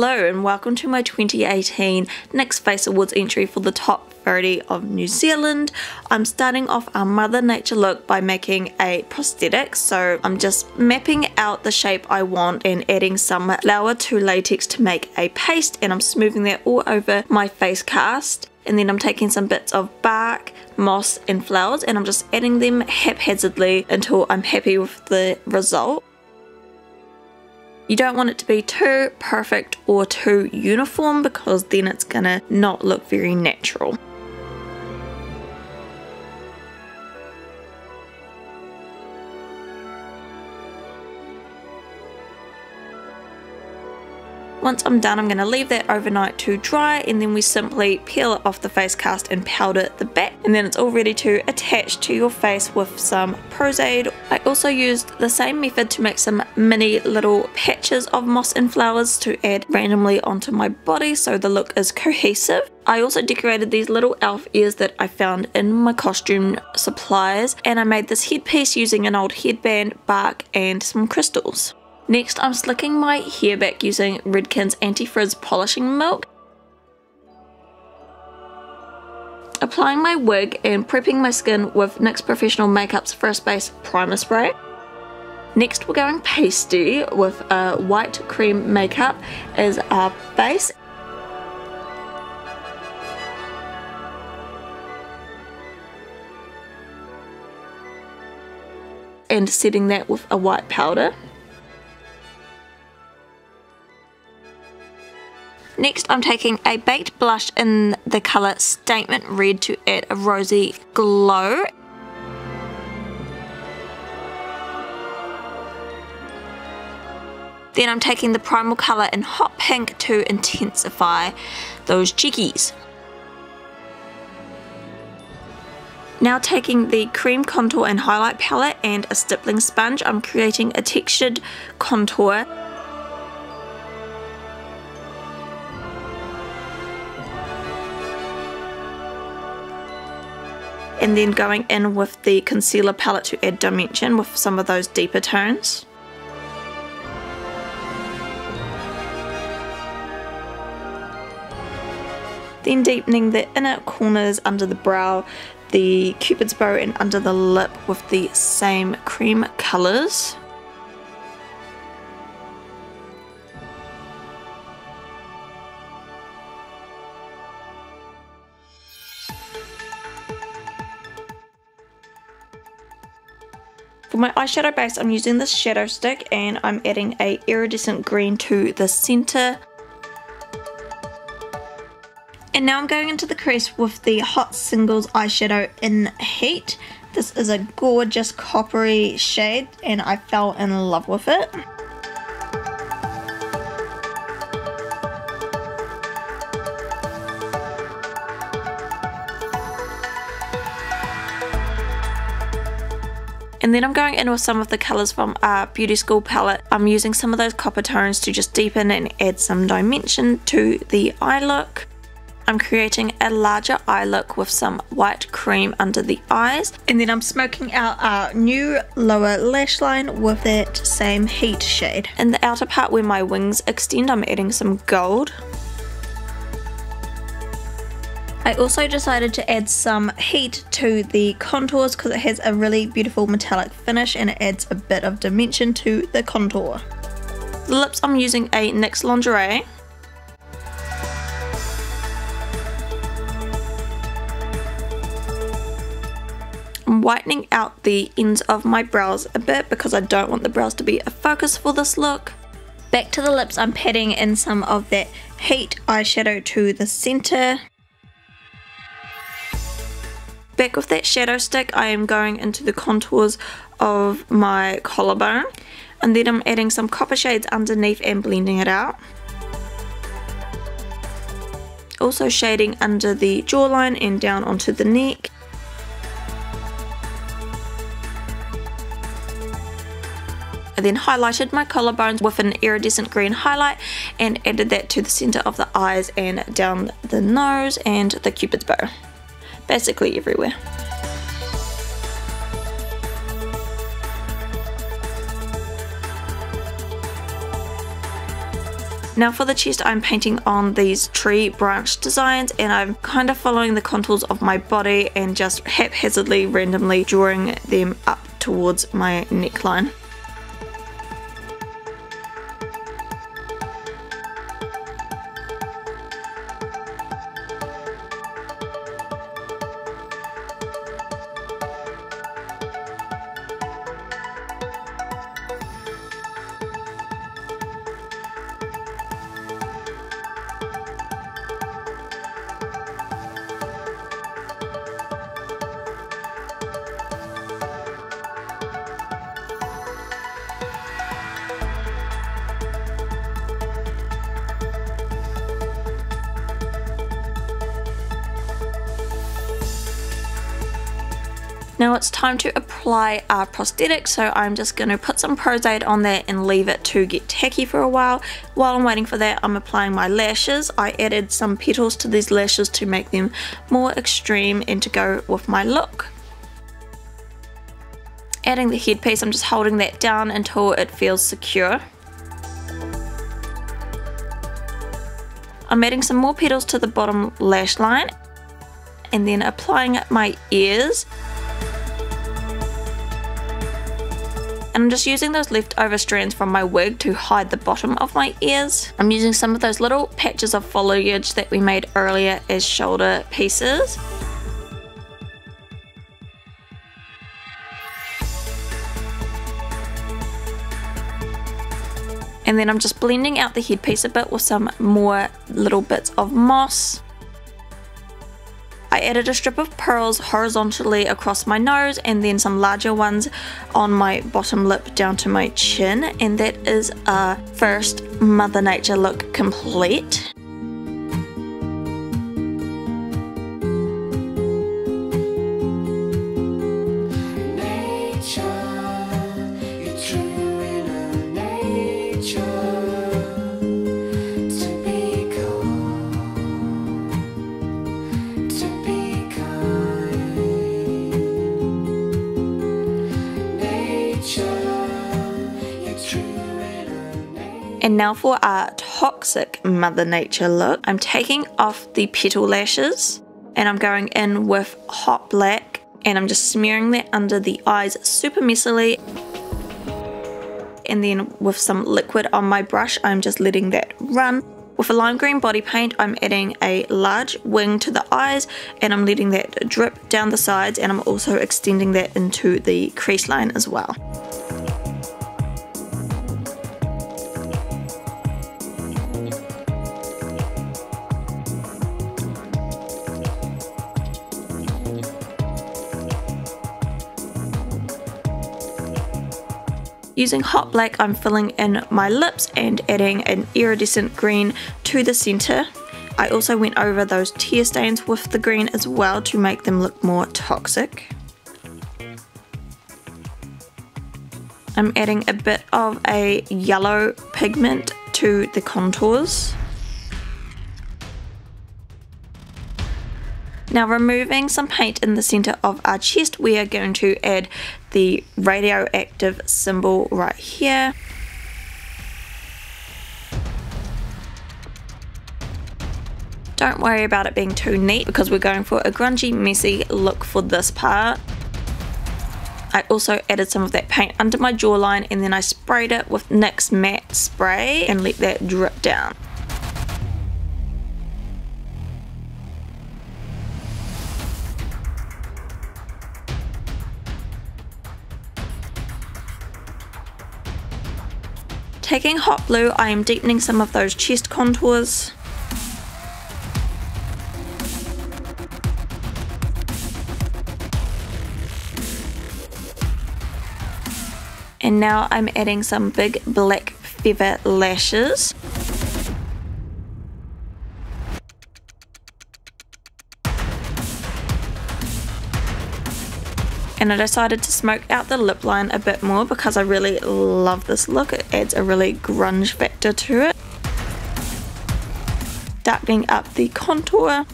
Hello and welcome to my 2018 Next Face Awards entry for the top 30 of New Zealand. I'm starting off our Mother Nature look by making a prosthetic, so I'm just mapping out the shape I want and adding some flour to latex to make a paste, and I'm smoothing that all over my face cast. And then I'm taking some bits of bark, moss and flowers and I'm just adding them haphazardly until I'm happy with the result. You don't want it to be too perfect or too uniform because then it's gonna not look very natural. Once I'm done, I'm going to leave that overnight to dry, and then we simply peel it off the face cast and powder the back, and then it's all ready to attach to your face with some Prozaid. I also used the same method to make some mini little patches of moss and flowers to add randomly onto my body so the look is cohesive. I also decorated these little elf ears that I found in my costume supplies, and I made this headpiece using an old headband, bark and some crystals. Next, I'm slicking my hair back using Redken's Anti-Frizz Polishing Milk, applying my wig and prepping my skin with NYX Professional Makeup's First Base Primer Spray. Next, we're going pasty with a white cream makeup as our base. And setting that with a white powder. Next, I'm taking a baked blush in the colour Statement Red to add a rosy glow. Then I'm taking the primal colour in Hot Pink to intensify those cheekies. Now taking the cream contour and highlight palette and a stippling sponge, I'm creating a textured contour. And then going in with the concealer palette to add dimension with some of those deeper tones. Then deepening the inner corners under the brow, the cupid's bow and under the lip with the same cream colours. For my eyeshadow base, I'm using this shadow stick and I'm adding a iridescent green to the centre. And now I'm going into the crease with the Hot Singles eyeshadow in Heat. This is a gorgeous coppery shade and I fell in love with it. And then I'm going in with some of the colours from our Beauty School palette. I'm using some of those copper tones to just deepen and add some dimension to the eye look. I'm creating a larger eye look with some white cream under the eyes. And then I'm smoking out our new lower lash line with that same Heat shade. In the outer part where my wings extend, I'm adding some gold. I also decided to add some heat to the contours because it has a really beautiful metallic finish and it adds a bit of dimension to the contour. The lips, I'm using a NYX Lingerie. I'm whitening out the ends of my brows a bit because I don't want the brows to be a focus for this look. Back to the lips, I'm patting in some of that Heat eyeshadow to the centre. Back with that shadow stick, I am going into the contours of my collarbone, and then I'm adding some copper shades underneath and blending it out. Also shading under the jawline and down onto the neck. I then highlighted my collarbones with an iridescent green highlight and added that to the centre of the eyes and down the nose and the cupid's bow. Basically everywhere. Now for the chest, I'm painting on these tree branch designs, and I'm kind of following the contours of my body and just haphazardly randomly drawing them up towards my neckline. Now it's time to apply our prosthetic, so I'm just going to put some Pros-Aid on that and leave it to get tacky for a while. While I'm waiting for that, I'm applying my lashes. I added some petals to these lashes to make them more extreme and to go with my look. Adding the headpiece, I'm just holding that down until it feels secure. I'm adding some more petals to the bottom lash line and then applying my ears. And I'm just using those leftover strands from my wig to hide the bottom of my ears. I'm using some of those little patches of foliage that we made earlier as shoulder pieces. And then I'm just blending out the headpiece a bit with some more little bits of moss. I added a strip of pearls horizontally across my nose and then some larger ones on my bottom lip down to my chin, and that is our first Mother Nature look complete. And now for our toxic Mother Nature look. I'm taking off the petal lashes and I'm going in with hot black and I'm just smearing that under the eyes super messily. And then with some liquid on my brush, I'm just letting that run. With a lime green body paint, I'm adding a large wing to the eyes and I'm letting that drip down the sides, and I'm also extending that into the crease line as well. Using hot black, I'm filling in my lips and adding an iridescent green to the center. I also went over those tear stains with the green as well to make them look more toxic. I'm adding a bit of a yellow pigment to the contours. Now, removing some paint in the center of our chest, we are going to add the radioactive symbol right here. Don't worry about it being too neat because we're going for a grungy, messy look for this part. I also added some of that paint under my jawline and then I sprayed it with NYX matte spray and let that drip down. Taking hot blue, I am deepening some of those chest contours. And now I'm adding some big black feather lashes. And I decided to smoke out the lip line a bit more because I really love this look. It adds a really grunge factor to it. Darkening up the contour.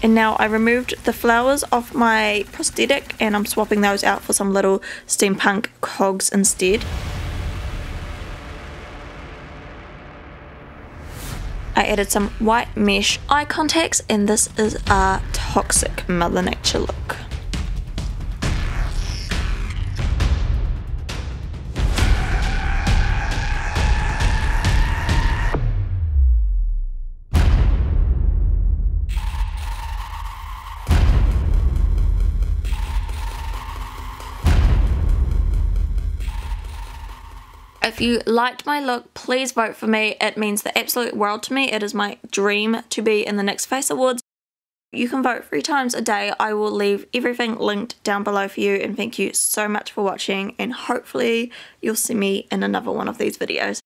And now I removed the flowers off my prosthetic and I'm swapping those out for some little steampunk cogs instead. I added some white mesh eye contacts, and this is a toxic Mother Nature look. If you liked my look, please vote for me. It means the absolute world to me. It is my dream to be in the Next Face Awards. You can vote 3 times a day. I will leave everything linked down below for you, and thank you so much for watching, and hopefully you'll see me in another one of these videos.